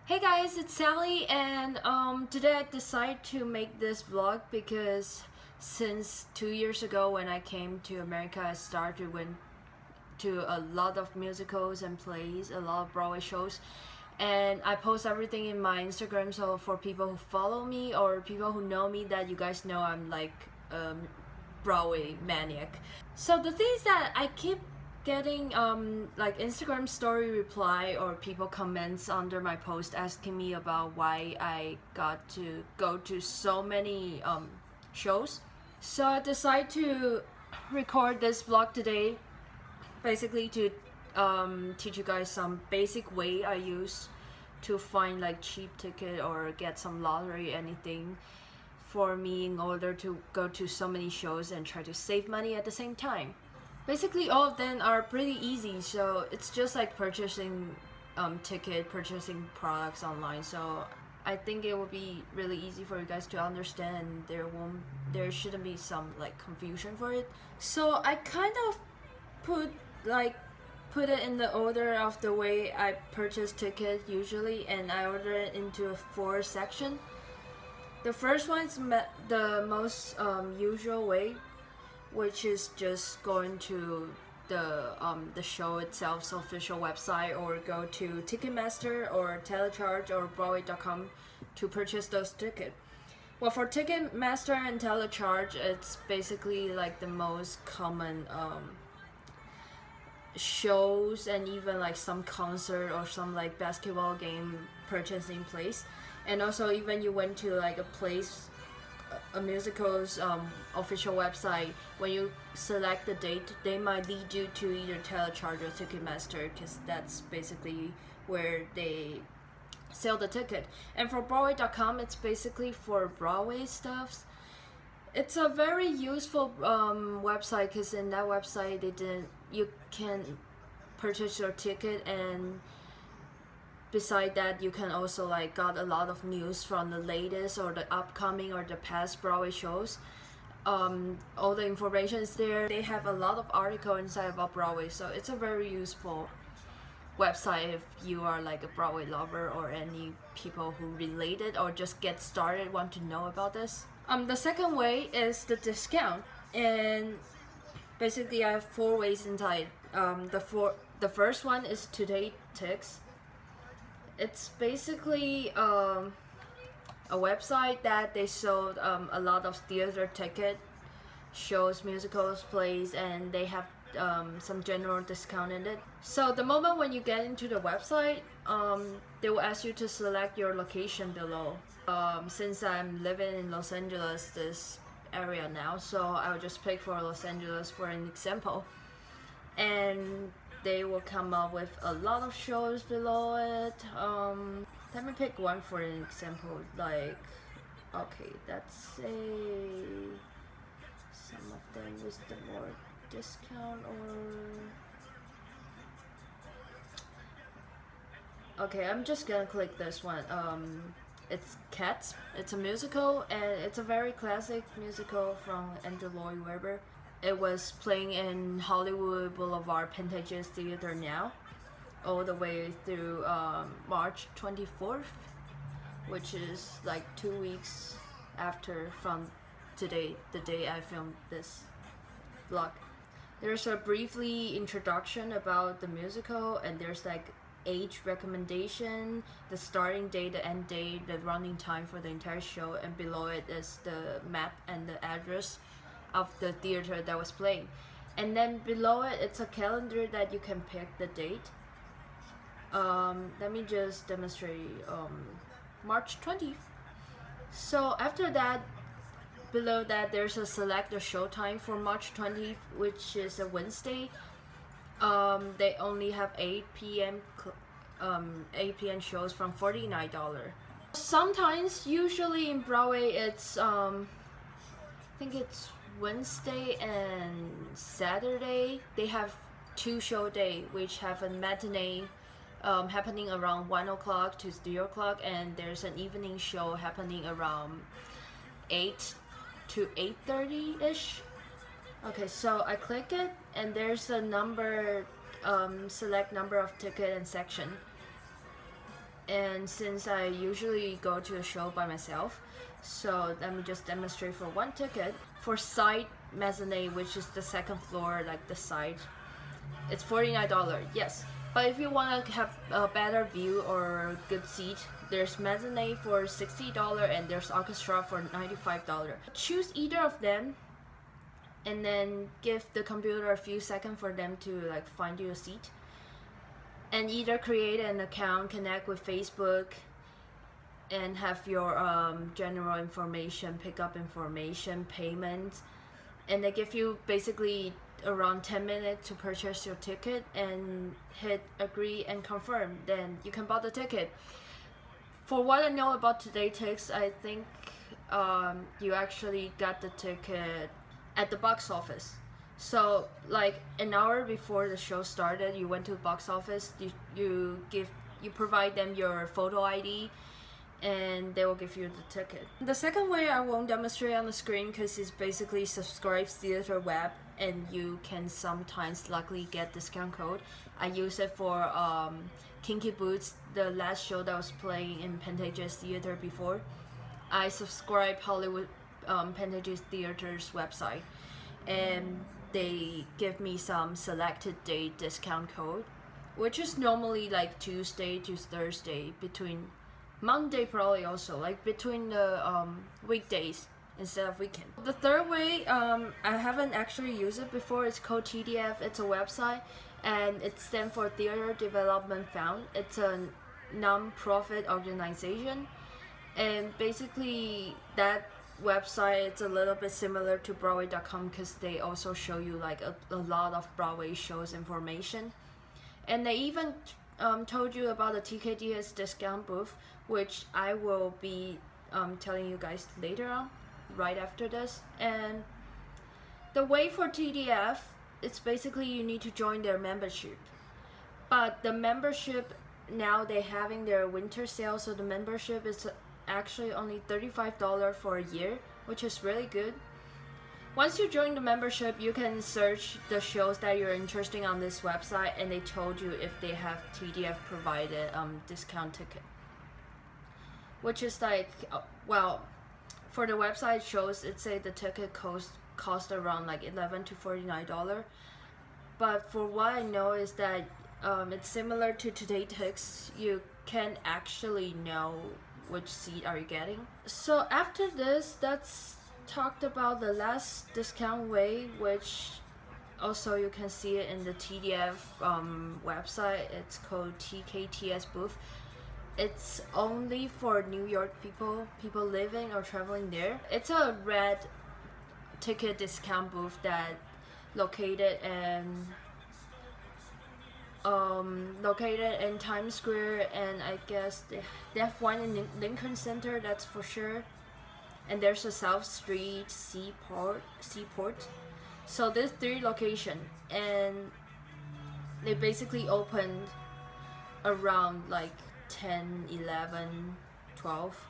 Hey guys, it's Sally, and today I decided to make this vlog because since 2 years ago when I came to America, I started went to a lot of musicals and plays, a lot of Broadway shows, and I post everything in my Instagram. So for people who follow me or people who know me, that you guys know I'm like Broadway maniac. So the thing is that I keep getting like Instagram story reply or people comments under my post asking me about why I got to go to so many shows. So I decided to record this vlog today, basically to teach you guys some basic way I use to find like cheap ticket or get some lottery, anything for me in order to go to so many shows and try to save money at the same time. Basically all of them are pretty easy, so it's just like purchasing ticket, purchasing products online. So I think it will be really easy for you guys to understand. There shouldn't be some like confusion for it. So I kind of put it in the order of the way I purchase ticket usually, and I order it into a 4 section. The first one is the most usual way, which is just going to the show itself's official website, or go to Ticketmaster or Telecharge or Broadway.com to purchase those tickets. Well, for Ticketmaster and Telecharge, it's basically like the most common shows, and even like some concert or some like basketball game purchasing place. And also even you went to like a musical's official website, when you select the date, they might lead you to either Telecharge or Ticketmaster, because that's basically where they sell the ticket. And for Broadway.com, it's basically for Broadway stuffs. It's a very useful website, because in that website you can purchase your ticket, and beside that, you can also like got a lot of news from the latest or the upcoming or the past Broadway shows. All the information is there. They have a lot of article inside about Broadway, so it's a very useful website if you are like a Broadway lover or any people who related or just get started want to know about this. The second way is the discount, and basically I have 4 ways inside. The first one is Today Tix. It's basically a website that they sold a lot of theater ticket, shows, musicals, plays, and they have some general discount in it. So the moment when you get into the website, they will ask you to select your location below. Since I'm living in Los Angeles, this area now, so I'll just pick for Los Angeles for an example. And they will come up with a lot of shows below it. Let me pick one for an example. Like, okay, let's say some of them with the more discount, or okay, I'm just gonna click this one. It's Cats. It's a musical, and it's a very classic musical from Andrew Lloyd Webber. It was playing in Hollywood Boulevard Pantages Theater now, all the way through March 24th, which is like 2 weeks after from today, the day I filmed this vlog. There's a briefly introduction about the musical, and there's like age recommendation, the starting date, the end date, the running time for the entire show, and below it is the map and the address of the theater that was playing. And then below it, it's a calendar that you can pick the date. Let me just demonstrate March 20th. So after that, below that, there's a select the show time for March 20th, which is a Wednesday. They only have 8 p.m. shows from $49. Sometimes, usually in Broadway, it's I think it's Wednesday and Saturday. They have 2 show day, which have a matinee happening around 1 o'clock to 3 o'clock, and there's an evening show happening around 8 to 8:30 ish. Okay, so I click it, and there's a number, select number of ticket and section. And since I usually go to a show by myself, so let me just demonstrate for one ticket. For side mezzanine, which is the second floor, like the side, it's $49, yes. But if you want to have a better view or good seat, there's mezzanine for $60 and there's orchestra for $95. Choose either of them and then give the computer a few seconds for them to like find you a seat. And either create an account, connect with Facebook, and have your general information, pickup information, payment, and they give you basically around 10 minutes to purchase your ticket and hit agree and confirm. Then you can buy the ticket. For what I know about Today Tix, I think you actually got the ticket at the box office. So like an hour before the show started, you went to the box office, you provide them your photo ID, and they will give you the ticket. The second way I won't demonstrate on the screen because it's basically subscribe theater web, and you can sometimes luckily get discount code. I use it for Kinky Boots, the last show that was playing in Pantages Theater before. I subscribe Hollywood Pantages Theater's website, and they give me some selected date discount code, which is normally like Tuesday to Thursday, between Monday probably also, like between the weekdays instead of weekend. The third way, I haven't actually used it before. It's called TDF. It's a website, and it stands for Theater Development Fund. It's a non-profit organization, and basically that website, it's a little bit similar to Broadway.com because they also show you like a lot of Broadway shows information, and they even told you about the TKTS discount booth, which I will be telling you guys later on, right after this. And the way for TDF, it's basically you need to join their membership, but the membership now they're having their winter sale, so the membership is actually only $35 for a year, which is really good. Once you join the membership, you can search the shows that you're interested in on this website, and they told you if they have TDF provided discount ticket, which is like, well, for the website shows it say the ticket cost around like $11 to $49, but for what I know is that it's similar to Today Tix. You can actually know which seat are you getting. So after this, that's talked about the last discount way, which also you can see it in the TDF website. It's called TKTS booth. It's only for New York people living or traveling there. It's a red ticket discount booth that located in Times Square, and I guess they have one in Lincoln Center, that's for sure. And there's a South Street, Seaport. So there's 3 locations, and they basically opened around like 10, 11, 12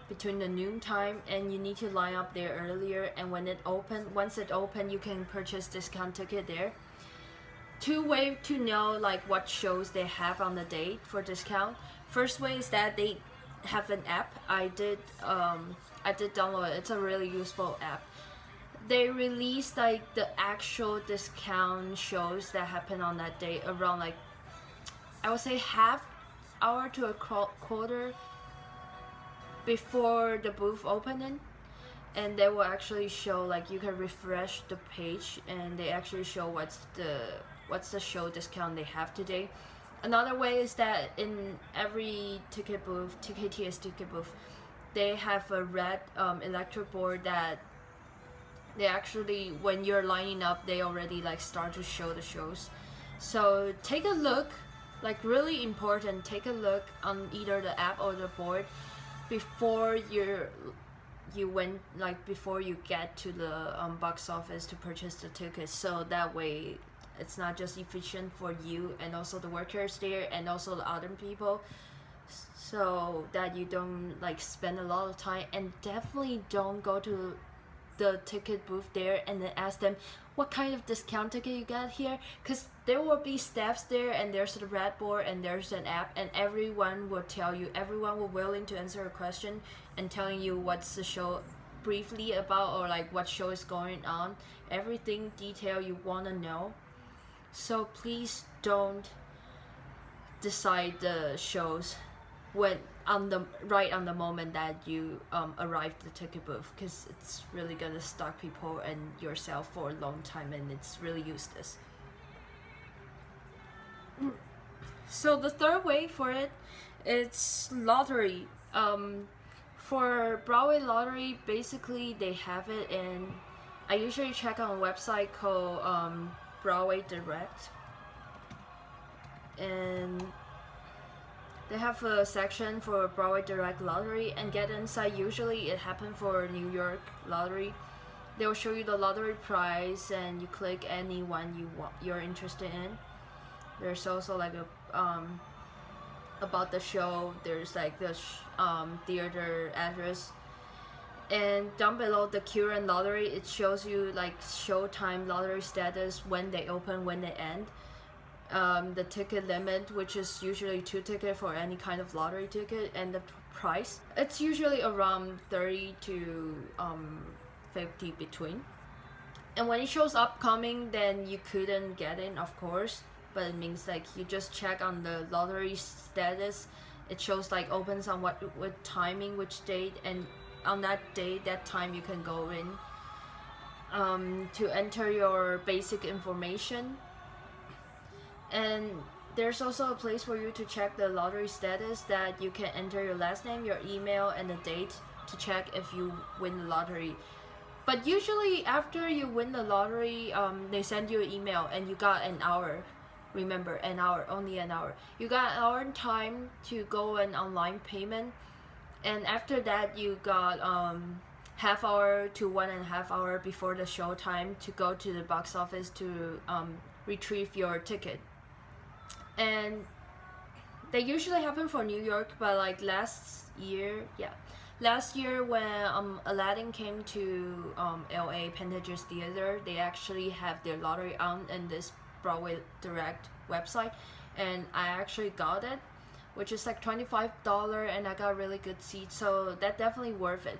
between the noon time, and you need to line up there earlier. And once it opened, you can purchase discount ticket there. 2 ways to know like what shows they have on the date for discount. First way is that they have an app. I did download it. It's a really useful app. They release like the actual discount shows that happen on that day around like, I would say, half hour to a quarter before the booth opening, and they will actually show, like, you can refresh the page and they actually show what's the show discount they have today. Another way is that in every ticket booth, TKTS ticket booth, they have a red electric board that they actually, when you're lining up, they already like start to show the shows. So take a look, like really important, take a look on either the app or the board before before you get to the box office to purchase the tickets, so that way it's not just efficient for you and also the workers there and also the other people, so that you don't like spend a lot of time. And definitely don't go to the ticket booth there and then ask them what kind of discount ticket you got here, because there will be staffs there, and there's a red board and there's an app, and everyone will tell you, everyone will willing to answer a question and telling you what's the show briefly about, or like what show is going on, everything detail you want to know. So please don't decide the shows when on the moment that you arrive at the ticket booth, because it's really gonna stuck people and yourself for a long time, and it's really useless. So the third way for it, it's lottery. For Broadway lottery, basically they have it in, I usually check on a website called Broadway Direct, and they have a section for Broadway Direct Lottery, and get inside. Usually it happened for New York Lottery. They'll show you the lottery price, and you click any one you're interested in. There's also like a about the show. There's like the theater address, and down below the current lottery, it shows you like showtime lottery status, when they open, when they end. The ticket limit, which is usually 2 tickets for any kind of lottery ticket, and the price. It's usually around 30 to 50 between. And when it shows upcoming, then you couldn't get in, of course, but it means like you just check on the lottery status. It shows like opens on what timing, which date, and on that date, that time, you can go in to enter your basic information. And there's also a place for you to check the lottery status, that you can enter your last name, your email, and the date to check if you win the lottery. But usually after you win the lottery, they send you an email, and you got an hour. Remember, an hour, only an hour. You got an hour in time to go an online payment, and after that you got half hour to 1.5 hour before the show time to go to the box office to retrieve your ticket. And they usually happen for New York, but like last year when Aladdin came to LA Pantages Theater, they actually have their lottery on in this Broadway Direct website, and I actually got it, which is like $25, and I got really good seats, so that definitely worth it.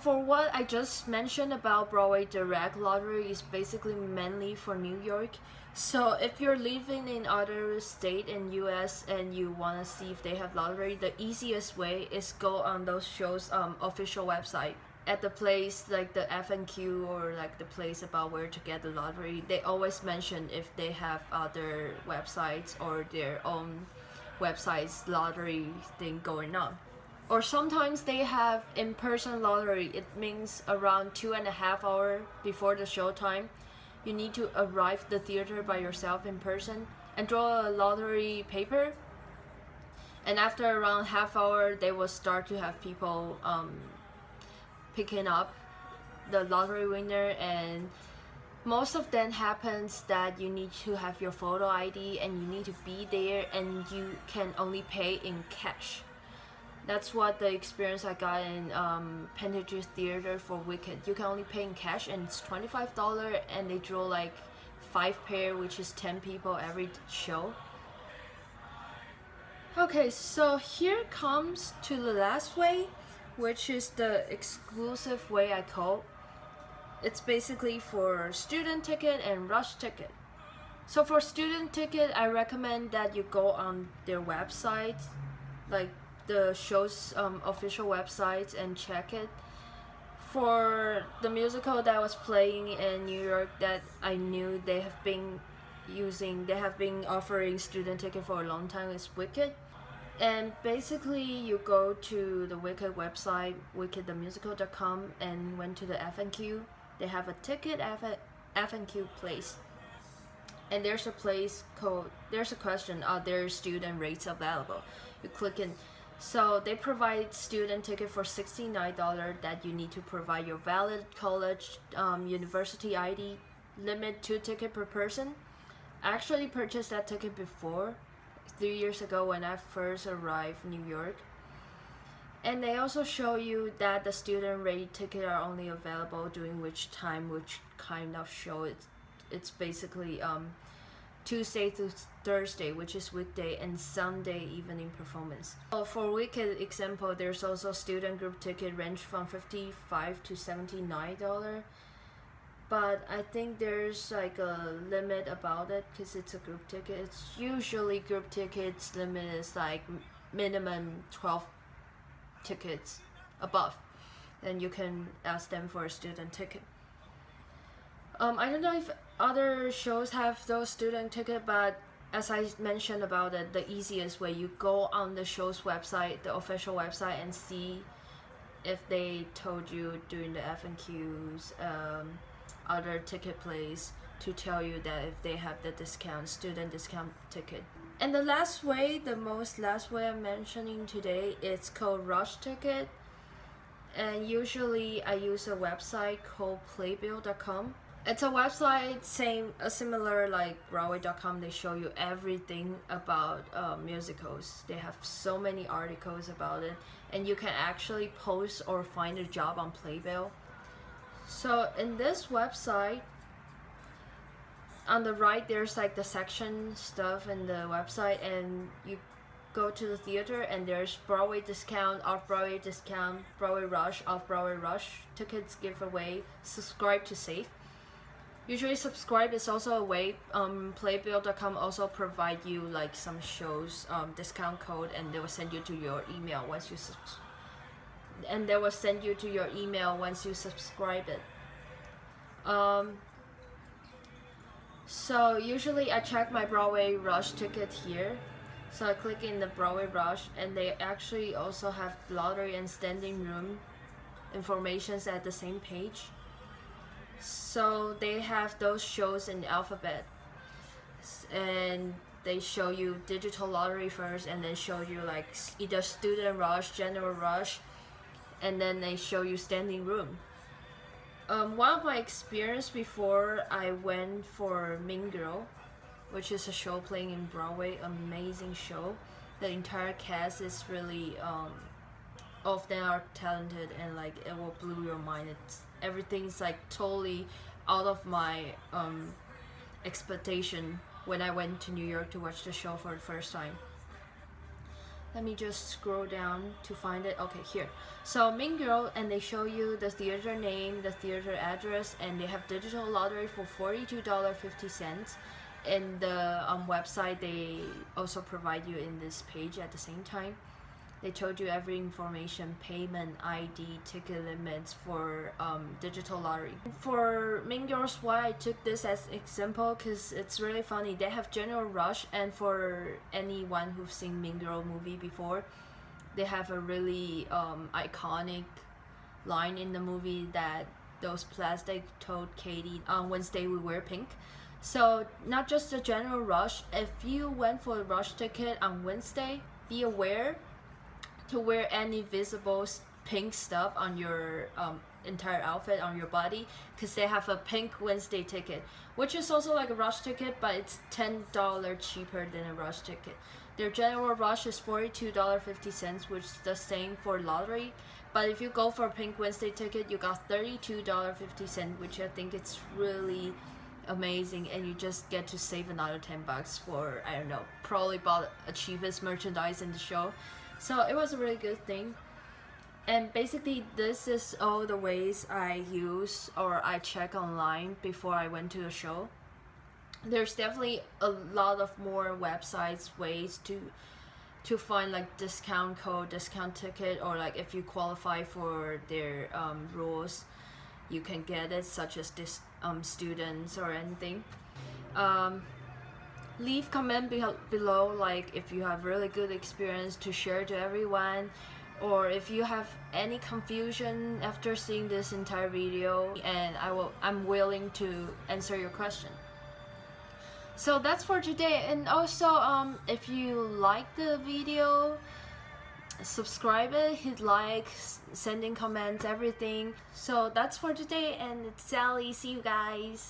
For what I just mentioned about Broadway Direct lottery is basically mainly for New York. So if you're living in other state in US and you want to see if they have lottery, the easiest way is go on those shows official website. At the place like the FNQ, or like the place about where to get the lottery, they always mention if they have other websites or their own websites lottery thing going on. Or sometimes they have in-person lottery. It means around 2.5 hours before the show time, you need to arrive the theater by yourself in person and draw a lottery paper. And after around half hour, they will start to have people picking up the lottery winner, and most of them happens that you need to have your photo ID and you need to be there, and you can only pay in cash. That's what the experience I got in Pantages Theater for Wicked. You can only pay in cash, and it's $25, and they draw like 5 pair, which is 10 people every show. Okay, so here comes to the last way, which is the exclusive way I call. It's basically for student ticket and rush ticket. So for student ticket, I recommend that you go on their website, like the show's official website, and check it. For the musical that was playing in New York that I knew they have been offering student ticket for a long time, is Wicked. And basically you go to the Wicked website, wickedthemusical.com, and went to the FNQ. They have a ticket FNQ place, and there's a question, are there student rates available? You click in. So they provide student ticket for $69 that you need to provide your valid college university ID, limit 2 tickets per person. I actually purchased that ticket before, 3 years ago when I first arrived in New York. And they also show you that the student rate ticket are only available during which time, which kind of show it's basically Tuesday through Thursday, which is weekday, and Sunday evening performance. So for weekend example, there's also student group ticket range from $55 to $79. But I think there's like a limit about it because it's a group ticket. It's usually group tickets limit is like minimum 12 tickets above. Then you can ask them for a student ticket. I don't know if other shows have those student ticket, but as I mentioned about it, the easiest way, you go on the show's website, the official website, and see if they told you during the FNQs, other ticket place to tell you that if they have the discount, student discount ticket. And the last way I'm mentioning today, it's called Rush Ticket. And usually I use a website called playbill.com. It's a website similar like Broadway.com. They show you everything about musicals. They have so many articles about it, and you can actually post or find a job on Playbill. So in this website, on the right there's like the section stuff in the website, and you go to the theater and there's Broadway discount, off-Broadway discount, Broadway rush, off-Broadway rush, tickets giveaway, subscribe to save. Usually subscribe is also a way. Playbill.com also provide you like some shows discount code, and they will send you to your email once you subscribe it. So usually I check my Broadway rush ticket here. So I click in the Broadway rush, and they actually also have lottery and standing room informations at the same page. So they have those shows in the alphabet, and they show you digital lottery first, and then show you like either student rush, general rush, and then they show you standing room. One of my experience before I went for Mean Girl, which is a show playing in Broadway, amazing show. The entire cast is really all of them are talented, and like it will blow your mind. Everything's like totally out of my expectation when I went to New York to watch the show for the first time. Let me just scroll down to find it. Okay, here. So Mean Girl, and they show you the theater name, the theater address, and they have digital lottery for $42.50. In the website, they also provide you in this page at the same time. They told you every information, payment, ID, ticket limits for digital lottery. For Mean Girls, why I took this as example, because it's really funny. They have general rush, and for anyone who's seen Mean Girl movie before, they have a really iconic line in the movie that those plastic told Katie, on Wednesday we wear pink. So not just the general rush, if you went for a rush ticket on Wednesday, be aware to wear any visible pink stuff on your entire outfit on your body, because they have a pink Wednesday ticket, which is also like a rush ticket, but it's $10 cheaper than a rush ticket. Their general rush is $42.50, which is the same for lottery, but if you go for a pink Wednesday ticket, you got $32.50, which I think it's really amazing, and you just get to save another $10 for, I don't know, probably bought a cheapest merchandise in the show. So it was a really good thing. And basically this is all the ways I use or I check online before I went to the show. There's definitely a lot of more websites, ways to find like discount code, discount ticket, or like if you qualify for their rules, you can get it, such as this students or anything. Leave comment below, like if you have really good experience to share to everyone, or if you have any confusion after seeing this entire video, and I'm willing to answer your question. So that's for today. And also if you like the video, subscribe it, hit like, send in comments, everything. So that's for today, and it's Sally. See you guys.